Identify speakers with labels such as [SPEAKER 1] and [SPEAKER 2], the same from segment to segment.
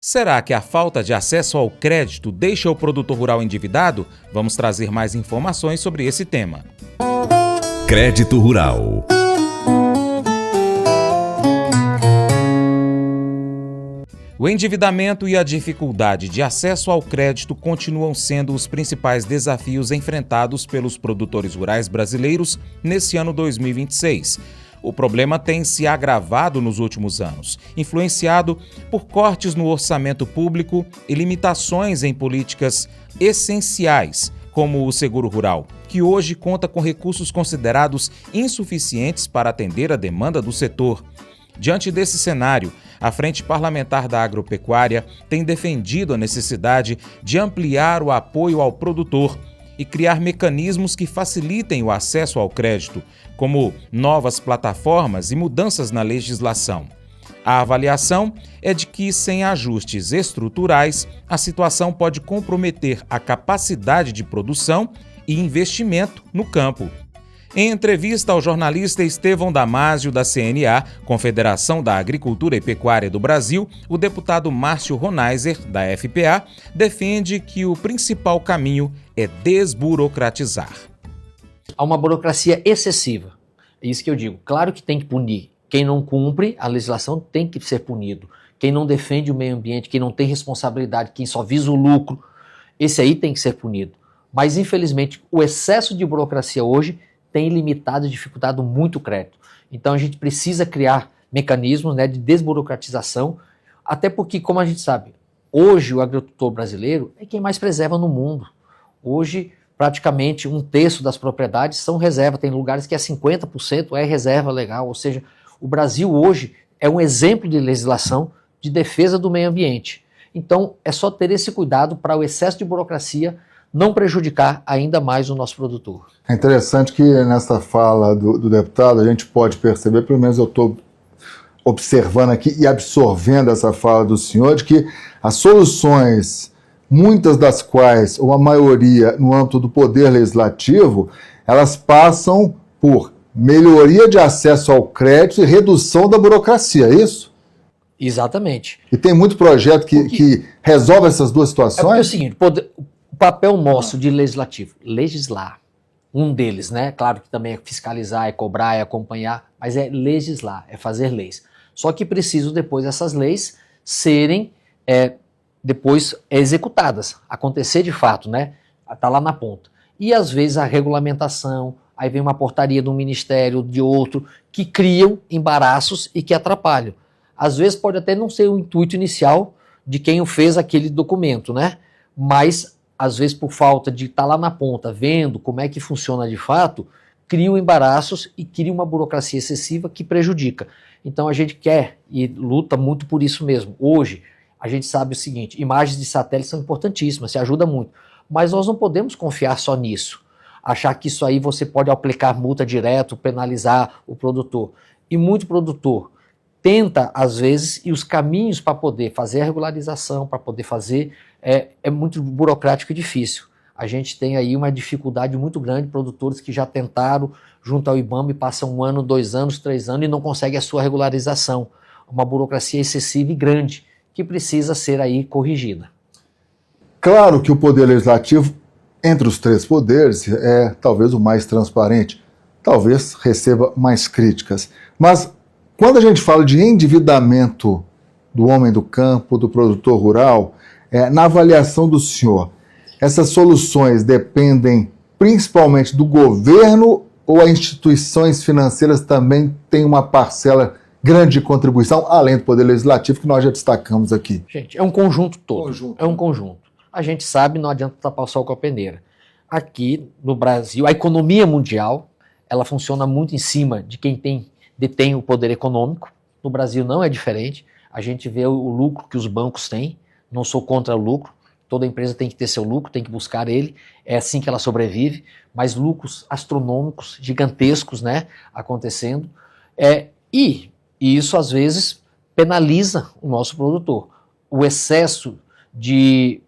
[SPEAKER 1] Será que a falta de acesso ao crédito deixa o produtor rural endividado? Vamos trazer mais informações sobre esse tema.
[SPEAKER 2] Crédito Rural.
[SPEAKER 1] O endividamento e a dificuldade de acesso ao crédito continuam sendo os principais desafios enfrentados pelos produtores rurais brasileiros nesse ano 2026. O problema tem se agravado nos últimos anos, influenciado por cortes no orçamento público e limitações em políticas essenciais, como o seguro rural, que hoje conta com recursos considerados insuficientes para atender a demanda do setor. Diante desse cenário, a Frente Parlamentar da Agropecuária tem defendido a necessidade de ampliar o apoio ao produtor e criar mecanismos que facilitem o acesso ao crédito, como novas plataformas e mudanças na legislação. A avaliação é de que, sem ajustes estruturais, a situação pode comprometer a capacidade de produção e investimento no campo. Em entrevista ao jornalista Estevão Damásio, da CNA, Confederação da Agricultura e Pecuária do Brasil, o deputado Márcio Ronaiser, da FPA, defende que o principal caminho é desburocratizar.
[SPEAKER 3] Há uma burocracia excessiva. É isso que eu digo. Claro que tem que punir. Quem não cumpre a legislação tem que ser punido. Quem não defende o meio ambiente, quem não tem responsabilidade, quem só visa o lucro, esse aí tem que ser punido. Mas, infelizmente, o excesso de burocracia hoje tem limitado e dificultado muito o crédito. Então a gente precisa criar mecanismos, de desburocratização, até porque, como a gente sabe, hoje o agricultor brasileiro é quem mais preserva no mundo. Hoje, praticamente 1/3 das propriedades são reserva, tem lugares que é 50% é reserva legal, ou seja, o Brasil hoje é um exemplo de legislação de defesa do meio ambiente. Então é só ter esse cuidado para o excesso de burocracia não prejudicar ainda mais o nosso produtor.
[SPEAKER 4] É interessante que nessa fala do deputado a gente pode perceber, pelo menos eu estou observando aqui e absorvendo essa fala do senhor, de que as soluções, muitas das quais, ou a maioria no âmbito do poder legislativo, elas passam por melhoria de acesso ao crédito e redução da burocracia, é isso?
[SPEAKER 3] Exatamente.
[SPEAKER 4] E tem muito projeto que resolve essas duas situações?
[SPEAKER 3] É porque é o seguinte, o papel nosso de legislativo, legislar, um deles, claro que também é fiscalizar, é cobrar, é acompanhar, mas é legislar, é fazer leis. Só que preciso depois essas leis serem depois executadas, acontecer de fato, tá lá na ponta. E às vezes a regulamentação, aí vem uma portaria de um ministério, de outro, que criam embaraços e que atrapalham. Às vezes pode até não ser o intuito inicial de quem fez aquele documento, mas às vezes por falta de estar lá na ponta, vendo como é que funciona de fato, criam embaraços e cria uma burocracia excessiva que prejudica. Então a gente quer e luta muito por isso mesmo. Hoje a gente sabe o seguinte, imagens de satélite são importantíssimas, se ajuda muito, mas nós não podemos confiar só nisso, achar que isso aí você pode aplicar multa direto, penalizar o produtor. E muito produtor tenta, às vezes, e os caminhos para poder fazer a regularização, para poder fazer, é muito burocrático e difícil. A gente tem aí uma dificuldade muito grande, produtores que já tentaram junto ao IBAMA e passam 1 ano, 2 anos, 3 anos e não conseguem a sua regularização. Uma burocracia excessiva e grande que precisa ser aí corrigida.
[SPEAKER 4] Claro que o Poder Legislativo, entre os 3 poderes, é talvez o mais transparente, talvez receba mais críticas. Mas quando a gente fala de endividamento do homem do campo, do produtor rural, na avaliação do senhor, essas soluções dependem principalmente do governo ou as instituições financeiras também têm uma parcela grande de contribuição, além do Poder Legislativo, que nós já destacamos aqui?
[SPEAKER 3] Gente, é um conjunto todo. É um conjunto. A gente sabe, não adianta tapar o sol com a peneira. Aqui no Brasil, a economia mundial, ela funciona muito em cima de quem detém o poder econômico. No Brasil não é diferente. A gente vê o lucro que os bancos têm. Não sou contra o lucro. Toda empresa tem que ter seu lucro, tem que buscar ele. É assim que ela sobrevive. Mas lucros astronômicos, gigantescos, acontecendo. E isso, às vezes, penaliza o nosso produtor. O excesso de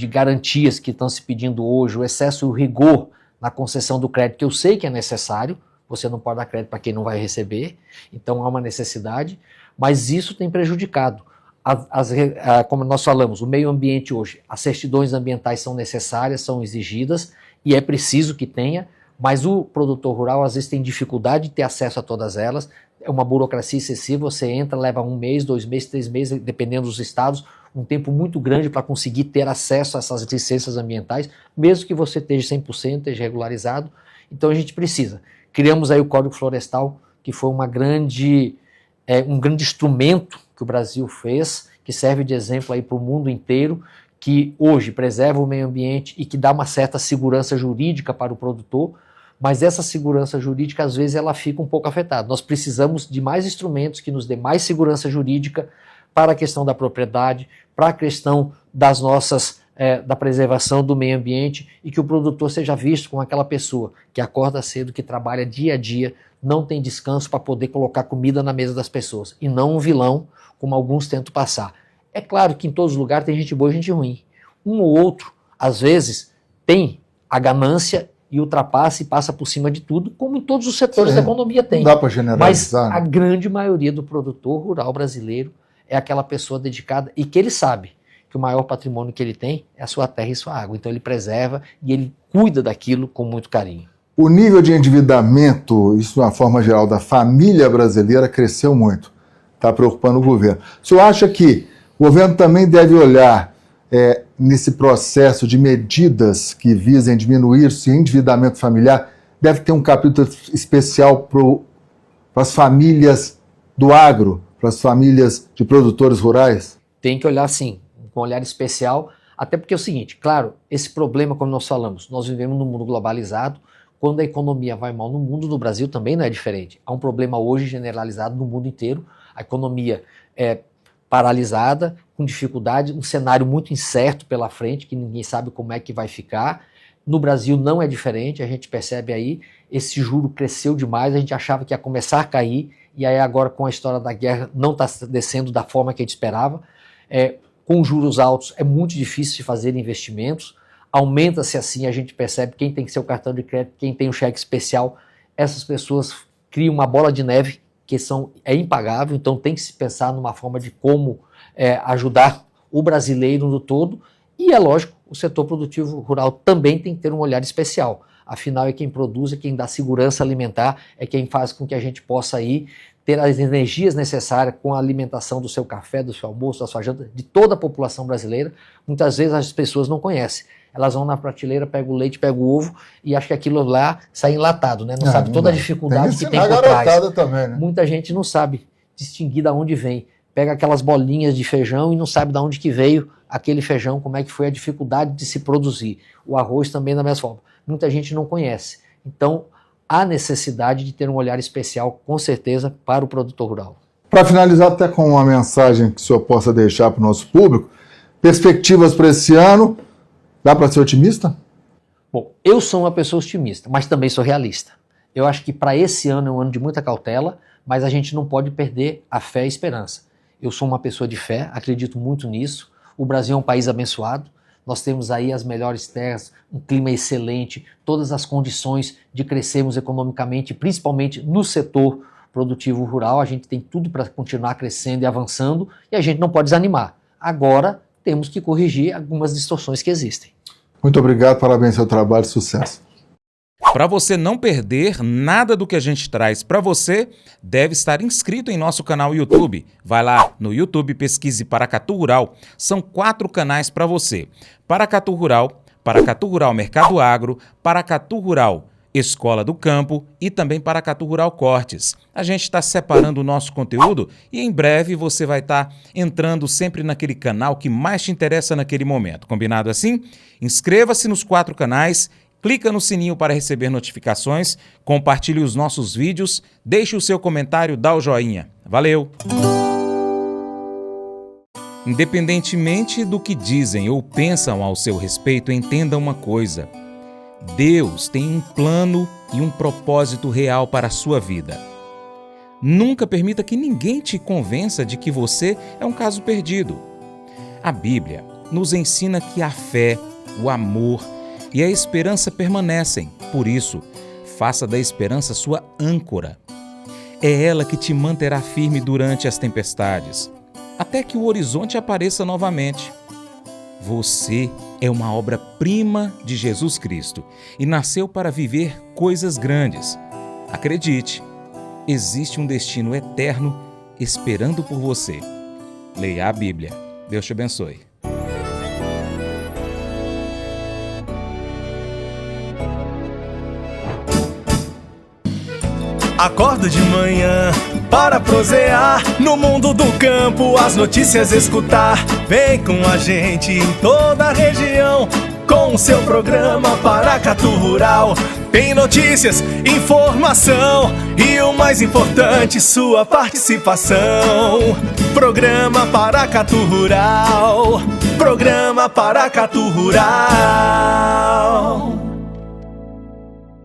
[SPEAKER 3] garantias que estão se pedindo hoje, o excesso e o rigor na concessão do crédito, que eu sei que é necessário, você não pode dar crédito para quem não vai receber, então há uma necessidade, mas isso tem prejudicado. como nós falamos, o meio ambiente hoje, as certidões ambientais são necessárias, são exigidas e é preciso que tenha, mas o produtor rural às vezes tem dificuldade de ter acesso a todas elas, é uma burocracia excessiva, você entra, leva 1 mês, 2 meses, 3 meses, dependendo dos estados, um tempo muito grande para conseguir ter acesso a essas licenças ambientais, mesmo que você esteja 100%, esteja regularizado. Então a gente precisa. Criamos aí o Código Florestal, que foi um grande instrumento que o Brasil fez, que serve de exemplo aí para o mundo inteiro, que hoje preserva o meio ambiente e que dá uma certa segurança jurídica para o produtor, mas essa segurança jurídica às vezes ela fica um pouco afetada. Nós precisamos de mais instrumentos que nos dê mais segurança jurídica para a questão da propriedade, para a questão das nossas da preservação do meio ambiente e que o produtor seja visto como aquela pessoa que acorda cedo, que trabalha dia a dia, não tem descanso para poder colocar comida na mesa das pessoas e não um vilão como alguns tentam passar. É claro que em todos os lugares tem gente boa e gente ruim. Um ou outro, às vezes, tem a ganância e ultrapassa e passa por cima de tudo, como em todos os setores da economia tem.
[SPEAKER 4] Não dá para generalizar.
[SPEAKER 3] Mas a grande maioria do produtor rural brasileiro é aquela pessoa dedicada e que ele sabe que o maior patrimônio que ele tem é a sua terra e sua água. Então ele preserva e ele cuida daquilo com muito carinho.
[SPEAKER 4] O nível de endividamento, isso de uma forma geral, da família brasileira cresceu muito. Está preocupando o governo. O senhor acha que o governo também deve olhar nesse processo de medidas que visem diminuir esse endividamento familiar, deve ter um capítulo especial para as famílias do agro, para as famílias de produtores rurais?
[SPEAKER 3] Tem que olhar sim, com um olhar especial, até porque é o seguinte, claro, esse problema, como nós falamos, nós vivemos num mundo globalizado, quando a economia vai mal no mundo, no Brasil também não é diferente. Há um problema hoje generalizado no mundo inteiro, a economia é paralisada, com dificuldade, um cenário muito incerto pela frente, que ninguém sabe como é que vai ficar. No Brasil não é diferente, a gente percebe aí, esse juro cresceu demais, a gente achava que ia começar a cair, e aí agora com a história da guerra não está descendo da forma que a gente esperava. Com juros altos é muito difícil de fazer investimentos, aumenta-se assim, a gente percebe quem tem seu cartão de crédito, quem tem o cheque especial, essas pessoas criam uma bola de neve que é impagável, então tem que se pensar numa forma de como ajudar o brasileiro no todo, e é lógico, o setor produtivo rural também tem que ter um olhar especial, afinal é quem produz, é quem dá segurança alimentar, é quem faz com que a gente possa aí ter as energias necessárias com a alimentação do seu café, do seu almoço, da sua janta, de toda a população brasileira. Muitas vezes as pessoas não conhecem. Elas vão na prateleira, pegam o leite, pegam o ovo e acham que aquilo lá sai enlatado, né? Não sabe toda a dificuldade que tem por trás.
[SPEAKER 4] Também, né?
[SPEAKER 3] Muita gente não sabe distinguir de onde vem. Pega aquelas bolinhas de feijão e não sabe de onde que veio aquele feijão, como é que foi a dificuldade de se produzir. O arroz também da mesma forma. Muita gente não conhece. Então, há necessidade de ter um olhar especial, com certeza, para o produtor rural.
[SPEAKER 4] Para finalizar, até com uma mensagem que o senhor possa deixar para o nosso público, perspectivas para esse ano, dá para ser otimista?
[SPEAKER 3] Bom, eu sou uma pessoa otimista, mas também sou realista. Eu acho que para esse ano é um ano de muita cautela, mas a gente não pode perder a fé e a esperança. Eu sou uma pessoa de fé, acredito muito nisso. O Brasil é um país abençoado. Nós temos aí as melhores terras, um clima excelente, todas as condições de crescermos economicamente, principalmente no setor produtivo rural. A gente tem tudo para continuar crescendo e avançando e a gente não pode desanimar. Agora temos que corrigir algumas distorções que existem.
[SPEAKER 4] Muito obrigado, parabéns pelo trabalho, sucesso.
[SPEAKER 1] Para você não perder nada do que a gente traz para você, deve estar inscrito em nosso canal YouTube. Vai lá no YouTube, pesquise Paracatu Rural. São 4 canais para você. Paracatu Rural Mercado Agro, Paracatu Rural Escola do Campo e também Paracatu Rural Cortes. A gente está separando o nosso conteúdo e em breve você vai estar entrando sempre naquele canal que mais te interessa naquele momento. Combinado assim? Inscreva-se nos 4 canais. Clica no sininho para receber notificações, compartilhe os nossos vídeos, deixe o seu comentário, dá o joinha. Valeu! Independentemente do que dizem ou pensam ao seu respeito, entenda uma coisa. Deus tem um plano e um propósito real para a sua vida. Nunca permita que ninguém te convença de que você é um caso perdido. A Bíblia nos ensina que a fé, o amor e a esperança permanecem. Por isso, faça da esperança sua âncora. É ela que te manterá firme durante as tempestades. até que o horizonte apareça novamente. Você é uma obra-prima de Jesus Cristo e nasceu para viver coisas grandes. Acredite, existe um destino eterno esperando por você. Leia a Bíblia. Deus te abençoe.
[SPEAKER 5] Acordo de manhã para prosear no mundo do campo, as notícias escutar. Vem com a gente em toda a região com o seu programa Paracatu Rural. Tem notícias, informação e o mais importante, sua participação. Programa Paracatu Rural. Programa Paracatu Rural.